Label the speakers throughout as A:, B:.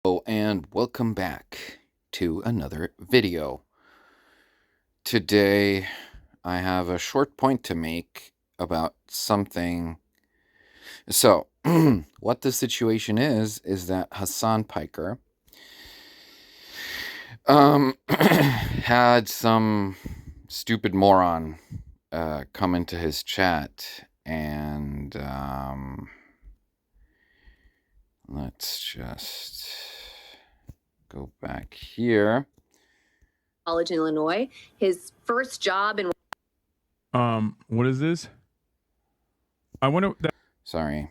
A: And welcome back to another video. Today I have a short point to make about something. So, what the situation is that Hasan Piker had some stupid moron come into his chat, and let's just go back here.
B: College in Illinois. His first job in
C: What is this? I wonder.
A: Sorry.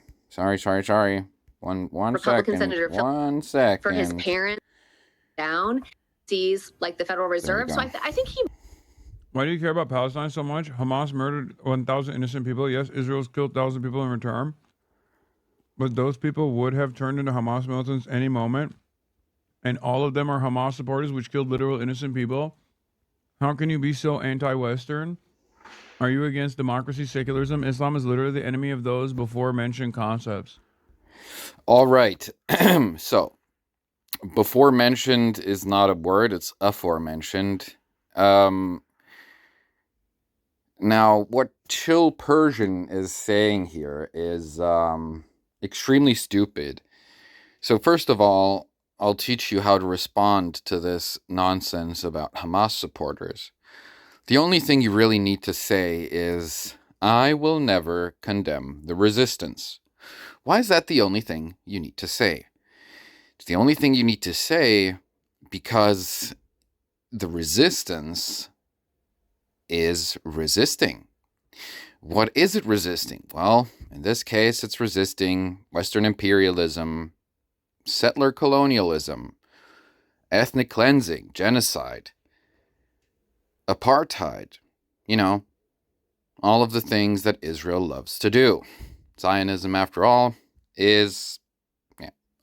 A: One
B: Republican
A: second.
B: Senator
A: One second.
B: For his parents down sees like the Federal Reserve. So I think he.
C: Why do you care about Palestine so much? Hamas murdered 1,000 innocent people. Yes, Israel's killed 1,000 people in return. But those people would have turned into Hamas militants any moment. And all of them are Hamas supporters, which killed literal innocent people. How can you be so anti-Western? Are you against democracy, secularism? Islam is literally the enemy of those before mentioned concepts.
A: All right. So, before mentioned is not a word, it's aforementioned. Now, what Chill Persian is saying here is extremely stupid. So, first of all, I'll teach you how to respond to this nonsense about Hamas supporters. The only thing you really need to say is, I will never condemn the resistance. Why is that the only thing you need to say? It's the only thing you need to say because the resistance is resisting. What is it resisting? Well, in this case, it's resisting Western imperialism, settler colonialism, ethnic cleansing, genocide, apartheid, all of the things that Israel loves to do. Zionism, after all, is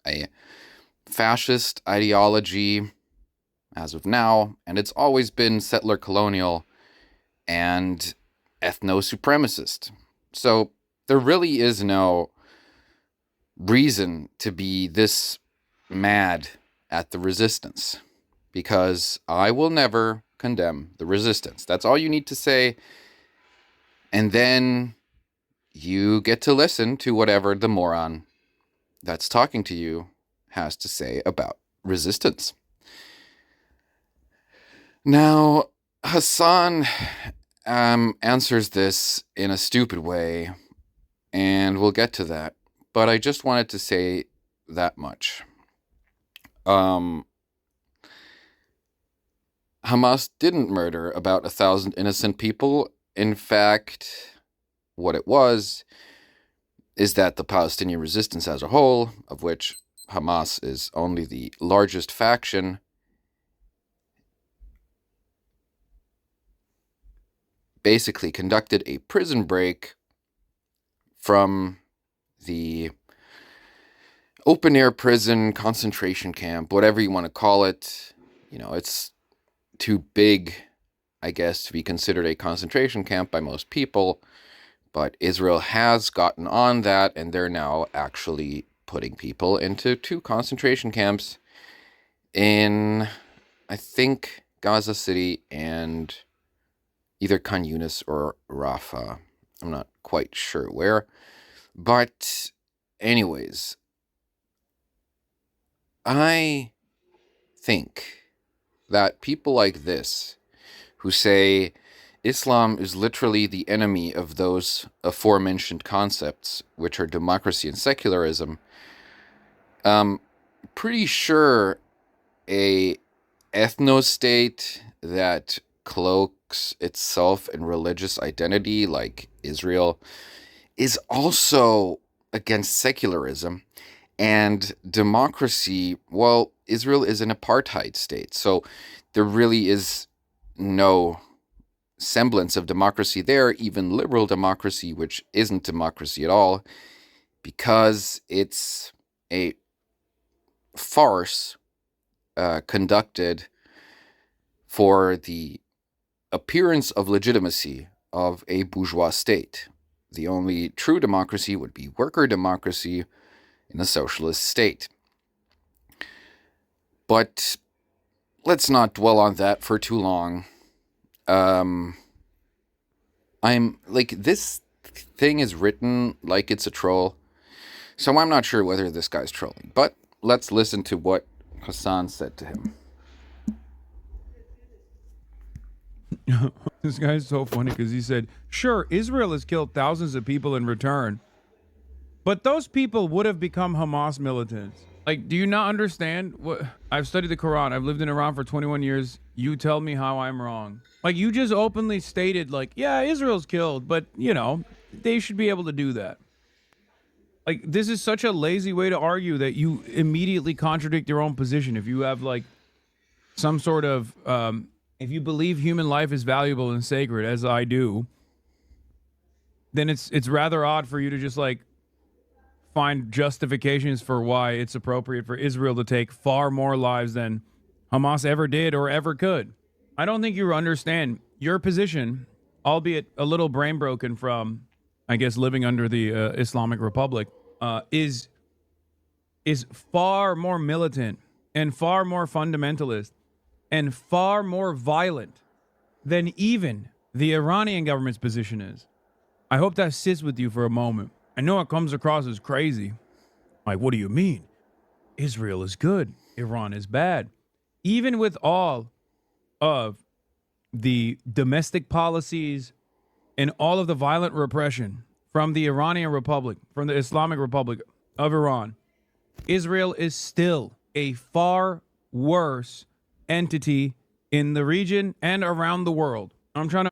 A: a fascist ideology as of now, and it's always been settler colonial and ethno-supremacist. So there really is no reason to be this mad at the resistance, because I will never condemn the resistance. That's all you need to say, and then you get to listen to whatever the moron that's talking to you has to say about resistance. Now, Hasan answers this in a stupid way, and we'll get to that, but I just wanted to say that much. Hamas didn't murder about 1,000 innocent people. In fact, what it was is that the Palestinian resistance as a whole, of which Hamas is only the largest faction, basically conducted a prison break from the open-air prison, concentration camp, whatever you want to call it. It's too big, I guess, to be considered a concentration camp by most people, but Israel has gotten on that, and they're now actually putting people into 2 concentration camps in, I think, Gaza City and either Khan Yunis or Rafah. I'm not quite sure where. But anyways, I think that people like this, who say Islam is literally the enemy of those aforementioned concepts, which are democracy and secularism, pretty sure a ethno-state that cloaks itself in religious identity, like Israel, is also against secularism and democracy. Well, Israel is an apartheid state, so there really is no semblance of democracy there, even liberal democracy, which isn't democracy at all, because it's a farce conducted for the appearance of legitimacy of a bourgeois state. The only true democracy would be worker democracy in a socialist state. But let's not dwell on that for too long. I'm like, this thing is written like it's a troll, so I'm not sure whether this guy's trolling. But let's listen to what Hasan said to him.
C: This guy's so funny because he said, sure, Israel has killed thousands of people in return, but those people would have become Hamas militants. Like, do you not understand what? I've studied the Quran. I've lived in Iran for 21 years. You tell me how I'm wrong. Like, you just openly stated, like, yeah, Israel's killed, but, you know, they should be able to do that. Like, this is such a lazy way to argue that you immediately contradict your own position. If you have, like, some sort of, if you believe human life is valuable and sacred, as I do, then it's rather odd for you to just, like, find justifications for why it's appropriate for Israel to take far more lives than Hamas ever did or ever could. I don't think you understand your position, albeit a little brain broken from, I guess, living under the Islamic Republic, is far more militant and far more fundamentalist and far more violent than even the Iranian government's position is. I hope that sits with you for a moment. I know it comes across as crazy. Like, what do you mean? Israel is good, Iran is bad. Even with all of the domestic policies and all of the violent repression from the Iranian Republic, from the Islamic Republic of Iran, Israel is still a far worse entity in the region and around the world. I'm trying to...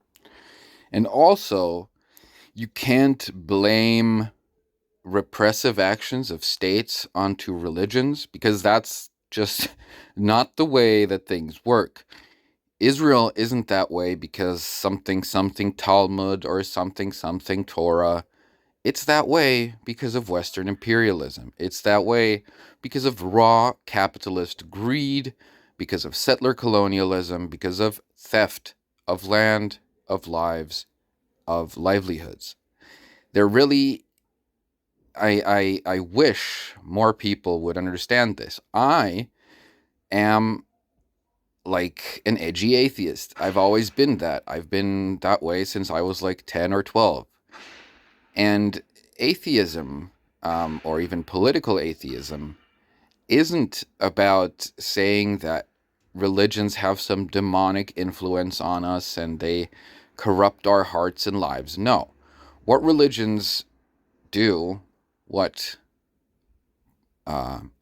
A: And also, you can't blame repressive actions of states onto religions, because that's just not the way that things work. Israel isn't that way because something Talmud or something Torah. It's that way because of Western imperialism. It's that way because of raw capitalist greed, because of settler colonialism, because of theft of land, of lives, of livelihoods. They're really... I wish more people would understand this. I am like an edgy atheist. I've always been that. I've been that way since I was like 10 or 12. And atheism, or even political atheism, isn't about saying that religions have some demonic influence on us and they corrupt our hearts and lives. No. What religions do, what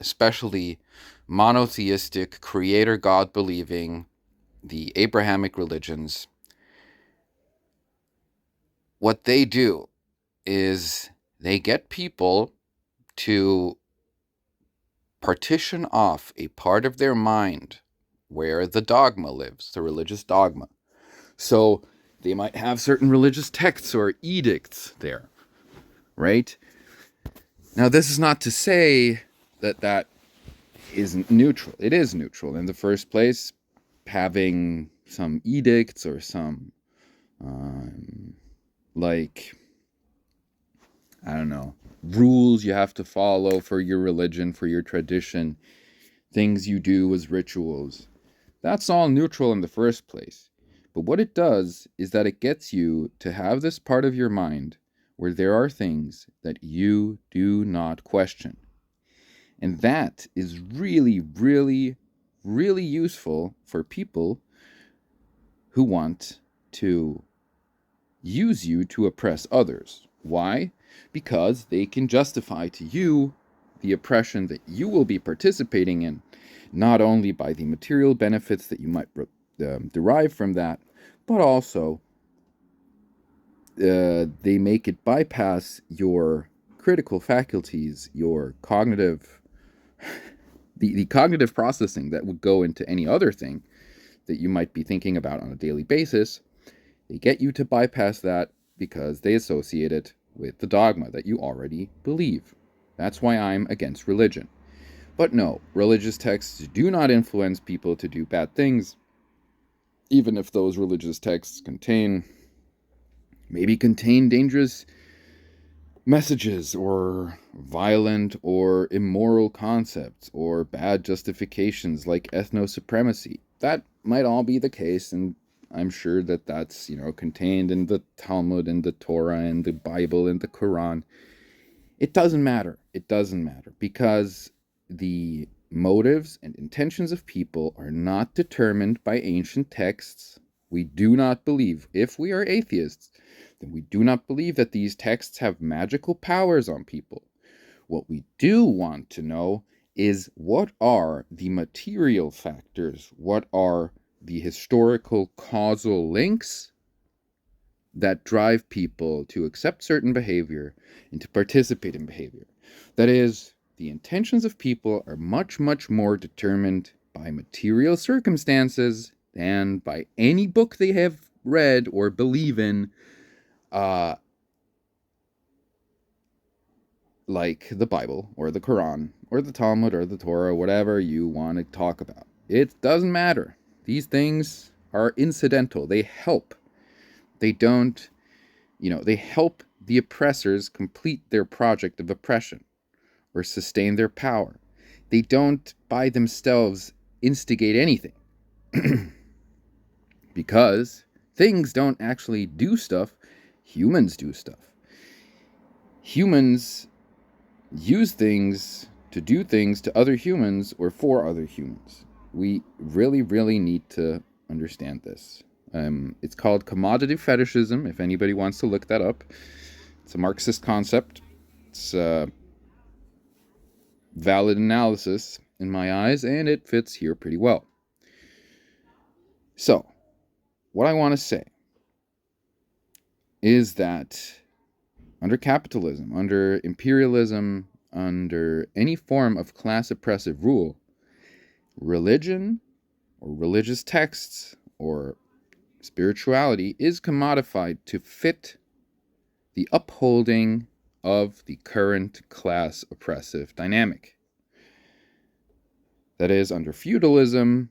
A: especially monotheistic, creator God believing, the Abrahamic religions, what they do is they get people to partition off a part of their mind where the dogma lives, the religious dogma. So they might have certain religious texts or edicts there, right? Now, this is not to say that that isn't neutral. It is neutral. In the first place, having some edicts or some, I don't know, rules you have to follow for your religion, for your tradition, things you do as rituals. That's all neutral in the first place. But what it does is that it gets you to have this part of your mind where there are things that you do not question. And that is really, really, really useful for people who want to use you to oppress others. Why? Because they can justify to you the oppression that you will be participating in, not only by the material benefits that you might derive from that, but also they make it bypass your critical faculties, your cognitive, the cognitive processing that would go into any other thing that you might be thinking about on a daily basis. They get you to bypass that because they associate it with the dogma that you already believe. That's why I'm against religion. But no, religious texts do not influence people to do bad things, even if those religious texts contain dangerous messages or violent or immoral concepts or bad justifications like ethno-supremacy. That might all be the case, and I'm sure that that's, contained in the Talmud and the Torah and the Bible and the Quran. It doesn't matter. It doesn't matter because the motives and intentions of people are not determined by ancient texts. We do not believe, if we are atheists, then we do not believe that these texts have magical powers on people. What we do want to know is what are the material factors, what are the historical causal links that drive people to accept certain behavior and to participate in behavior. That is, the intentions of people are much, much more determined by material circumstances than by any book they have read or believe in, like the Bible or the Quran or the Talmud or the Torah, whatever you want to talk about. It doesn't matter. These things are incidental. They help. They don't, they help the oppressors complete their project of oppression or sustain their power. They don't by themselves instigate anything. Because things don't actually do stuff, humans do stuff. Humans use things to do things to other humans or for other humans. We really, really need to understand this. It's called commodity fetishism, if anybody wants to look that up. It's a Marxist concept. It's valid analysis in my eyes, and it fits here pretty well. So, what I want to say is that under capitalism, under imperialism, under any form of class oppressive rule, religion or religious texts or spirituality is commodified to fit the upholding of the current class oppressive dynamic. That is, under feudalism,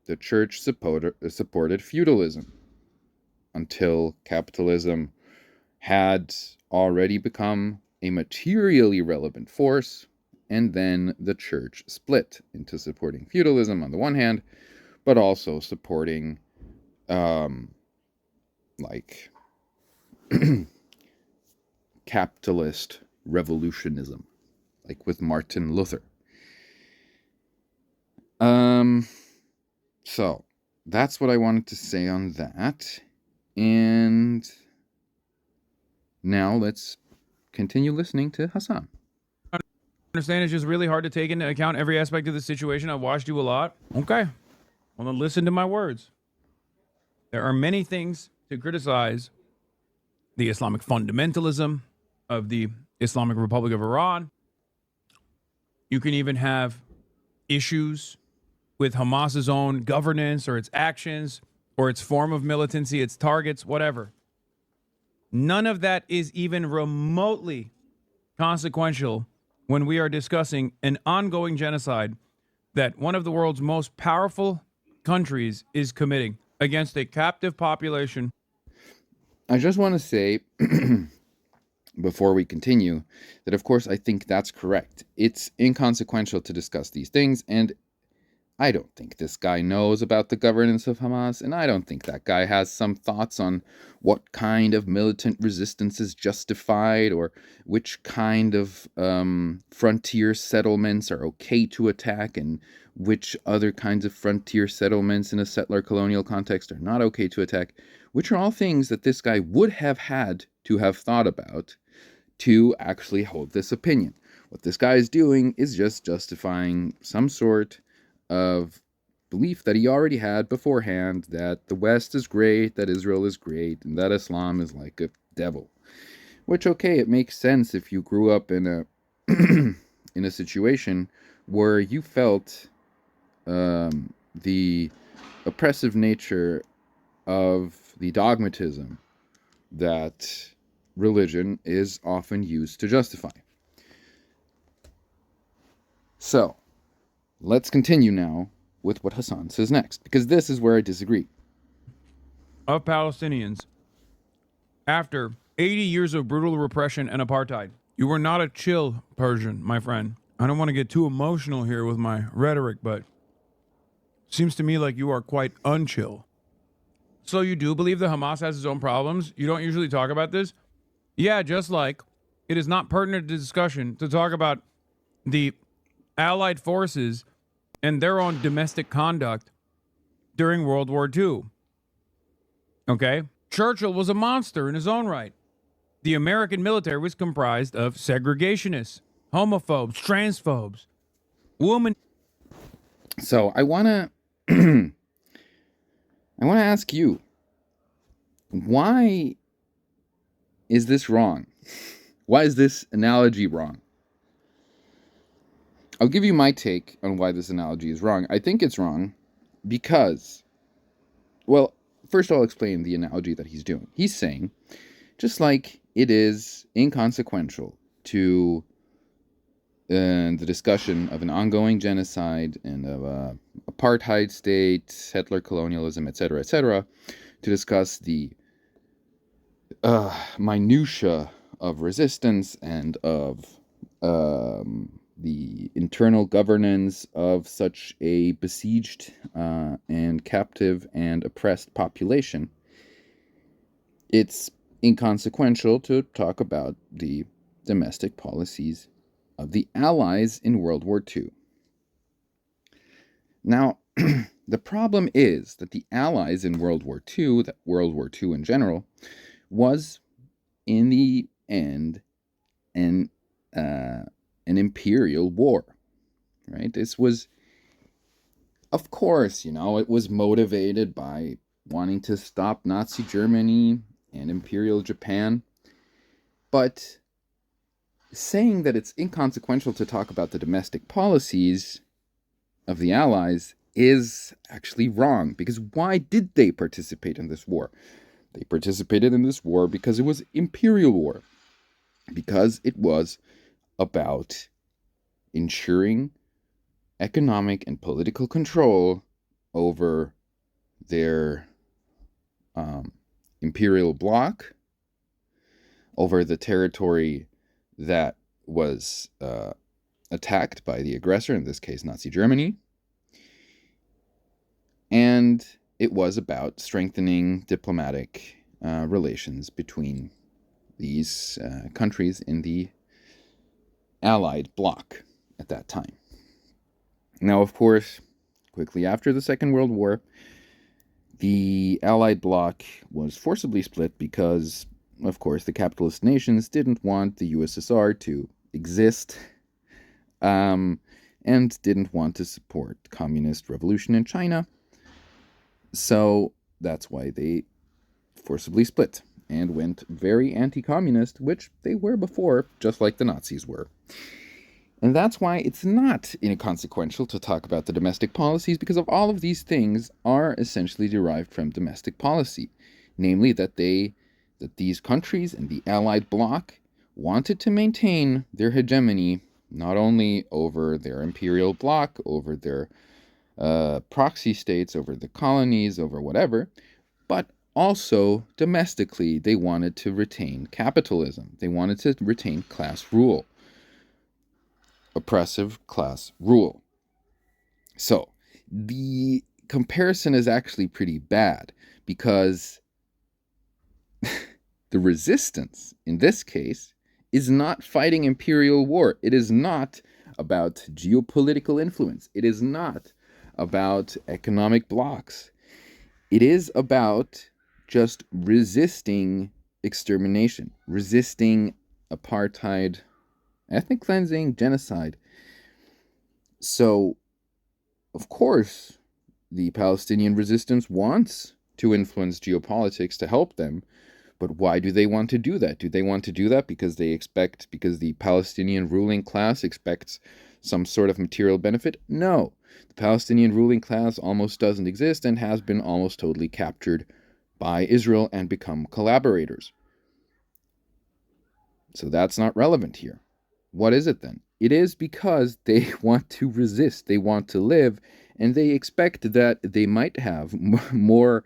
A: the church supported feudalism until capitalism had already become a materially relevant force, and then the church split into supporting feudalism on the one hand, but also supporting like capitalist revolutionism, like with Martin Luther. So that's what I wanted to say on that. And now let's continue listening to Hasan.
C: Understand it's just really hard to take into account every aspect of the situation. I've watched you a lot. Okay. Well, then listen to my words. There are many things to criticize the Islamic fundamentalism of the Islamic Republic of Iran. You can even have issues with Hamas's own governance or its actions or its form of militancy, its targets, whatever. None of that is even remotely consequential when we are discussing an ongoing genocide that one of the world's most powerful countries is committing against a captive population.
A: I just want to say, before we continue, that of course I think that's correct. It's inconsequential to discuss these things, and I don't think this guy knows about the governance of Hamas, and I don't think that guy has some thoughts on what kind of militant resistance is justified or which kind of frontier settlements are okay to attack and which other kinds of frontier settlements in a settler colonial context are not okay to attack, which are all things that this guy would have had to have thought about to actually hold this opinion. What this guy is doing is just justifying some sort of belief that he already had beforehand, that the West is great, that Israel is great, and that Islam is like a devil. Which, okay, it makes sense if you grew up in a in a situation where you felt the oppressive nature of the dogmatism that religion is often used to justify. So, let's continue now with what Hasan says next, because this is where I disagree.
C: Of Palestinians after 80 years of brutal repression and apartheid. You were not a chill Persian, my friend. I don't want to get too emotional here with my rhetoric, but seems to me like you are quite unchill. So you do believe that Hamas has its own problems? You don't usually talk about this? Yeah, just like it is not pertinent to discussion to talk about the Allied forces and their own domestic conduct during World War II. Okay? Churchill was a monster in his own right. The American military was comprised of segregationists, homophobes, transphobes, women.
A: So I want to ask you, why is this wrong? Why is this analogy wrong? I'll give you my take on why this analogy is wrong. I think it's wrong because, well, first I'll explain the analogy that he's doing. He's saying, just like it is inconsequential to the discussion of an ongoing genocide and of an apartheid state, settler colonialism, etc., to discuss the minutia of resistance and of the internal governance of such a besieged and captive and oppressed population. It's inconsequential to talk about the domestic policies of the Allies in World War II. Now, the problem is that the Allies in World War II, that World War II in general, was in the end an imperial war, right? This was, of course, it was motivated by wanting to stop Nazi Germany and Imperial Japan, but saying that it's inconsequential to talk about the domestic policies of the Allies is actually wrong, because why did they participate in this war? They participated in this war because it was imperial war, because it was about ensuring economic and political control over their imperial bloc, over the territory that was attacked by the aggressor, in this case Nazi Germany, and it was about strengthening diplomatic relations between these countries in the Allied bloc at that time. Now, of course, quickly after the Second World War, the Allied bloc was forcibly split because, of course, the capitalist nations didn't want the USSR to exist and didn't want to support communist revolution in China. So that's why they forcibly split and went very anti-communist, which they were before, just like the Nazis were. And that's why it's not inconsequential to talk about the domestic policies, because of all of these things are essentially derived from domestic policy. Namely, that these countries in the Allied bloc wanted to maintain their hegemony, not only over their imperial bloc, over their proxy states, over the colonies, over whatever, but also domestically they wanted to retain capitalism. They wanted to retain class rule. Oppressive class rule. So the comparison is actually pretty bad, because the resistance in this case is not fighting imperial war. It is not about geopolitical influence. It is not about economic blocks. It is about just resisting extermination, resisting apartheid, ethnic cleansing, genocide. So, of course, the Palestinian resistance wants to influence geopolitics to help them, but why do they want to do that? Do they want to do that because because the Palestinian ruling class expects some sort of material benefit? No. The Palestinian ruling class almost doesn't exist and has been almost totally captured by Israel and become collaborators. So that's not relevant here. What is it then? It is because they want to resist. They want to live and they expect that they might have more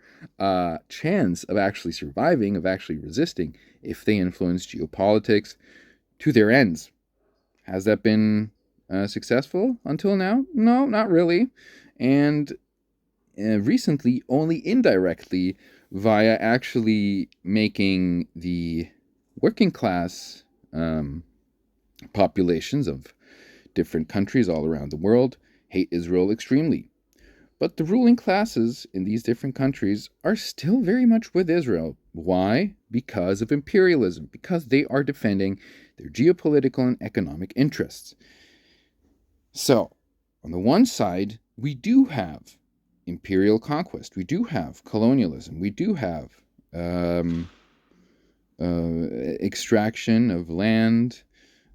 A: chance of actually surviving, of actually resisting, if they influence geopolitics to their ends. Has that been successful until now? No, not really. And recently, only indirectly, via actually making the working class populations of different countries all around the world hate Israel extremely. But the ruling classes in these different countries are still very much with Israel. Why? Because of imperialism, because they are defending their geopolitical and economic interests. So, on the one side, we do have imperial conquest, we do have colonialism, we do have extraction of land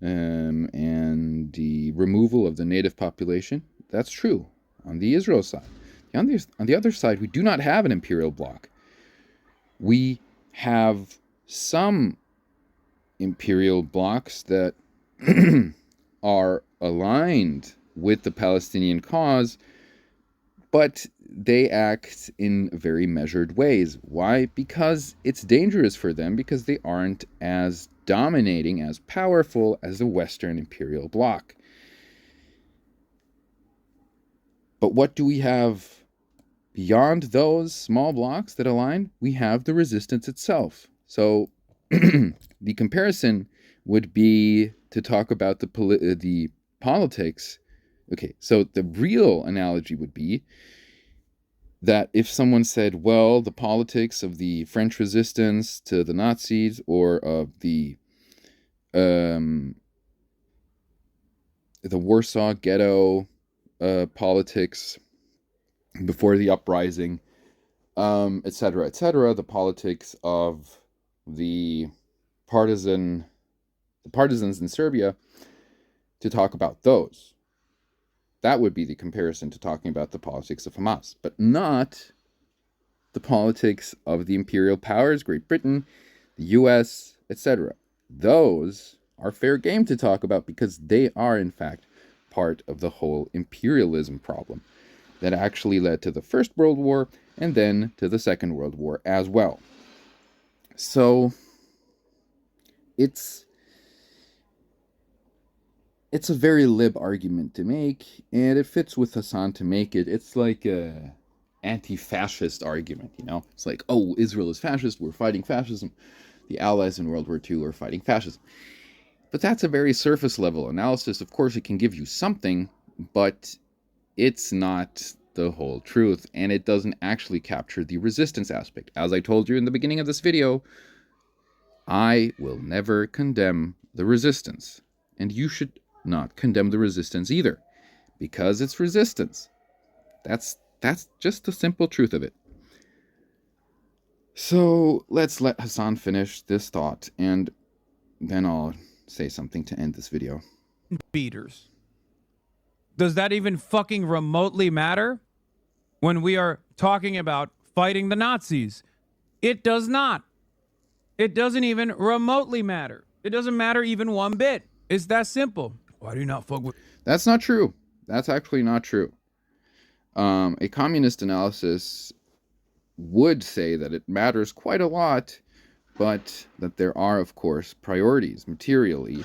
A: and the removal of the native population. That's true on the Israel side. On the other side, we do not have an imperial bloc. We have some imperial blocs that are aligned with the Palestinian cause, but they act in very measured ways. Why? Because it's dangerous for them, because they aren't as dominating, as powerful as the Western imperial bloc. But what do we have beyond those small blocks that align? We have the resistance itself. So the comparison would be to talk about the politics. Okay, so the real analogy would be that if someone said, well, the politics of the French resistance to the Nazis, or of the Warsaw Ghetto politics before the uprising, etc., the politics of the partisans in Serbia, to talk about those. That would be the comparison to talking about the politics of Hamas, but not the politics of the imperial powers, Great Britain, the US, etc. Those are fair game to talk about, because they are, in fact, part of the whole imperialism problem that actually led to the First World War and then to the Second World War as well. So it's a very lib argument to make, and it fits with Hasan to make it. It's like a anti-fascist argument, you know? It's like, oh, Israel is fascist, we're fighting fascism. The Allies in World War II are fighting fascism. But that's a very surface level analysis. Of course, it can give you something, but it's not the whole truth, and it doesn't actually capture the resistance aspect. As I told you in the beginning of this video, I will never condemn the resistance, and you should not condemn the resistance either, because it's resistance. That's just the simple truth of it. So let's let Hasan finish this thought, and then I'll say something to end this video.
C: Beaters. Does that even fucking remotely matter when we are talking about fighting the Nazis? It does not. It doesn't even remotely matter. It doesn't matter even one bit. It's that simple. Why do you not fuck with...
A: That's not true. That's actually not true. A communist analysis would say that it matters quite a lot, but that there are, of course, priorities materially.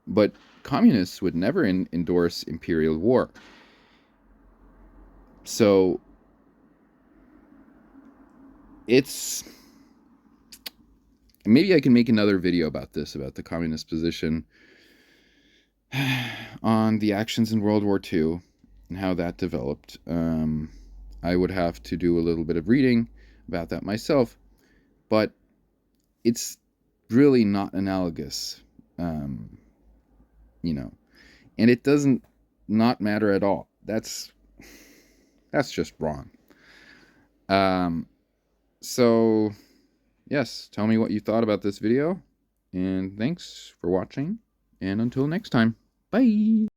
A: But communists would never endorse imperial war. So it's... Maybe I can make another video about this, about the communist position on the actions in World War II and how that developed. I would have to do a little bit of reading about that myself, but it's really not analogous, you know, and it doesn't not matter at all. That's just wrong. So yes, tell me what you thought about this video, and thanks for watching, and until next time, bye.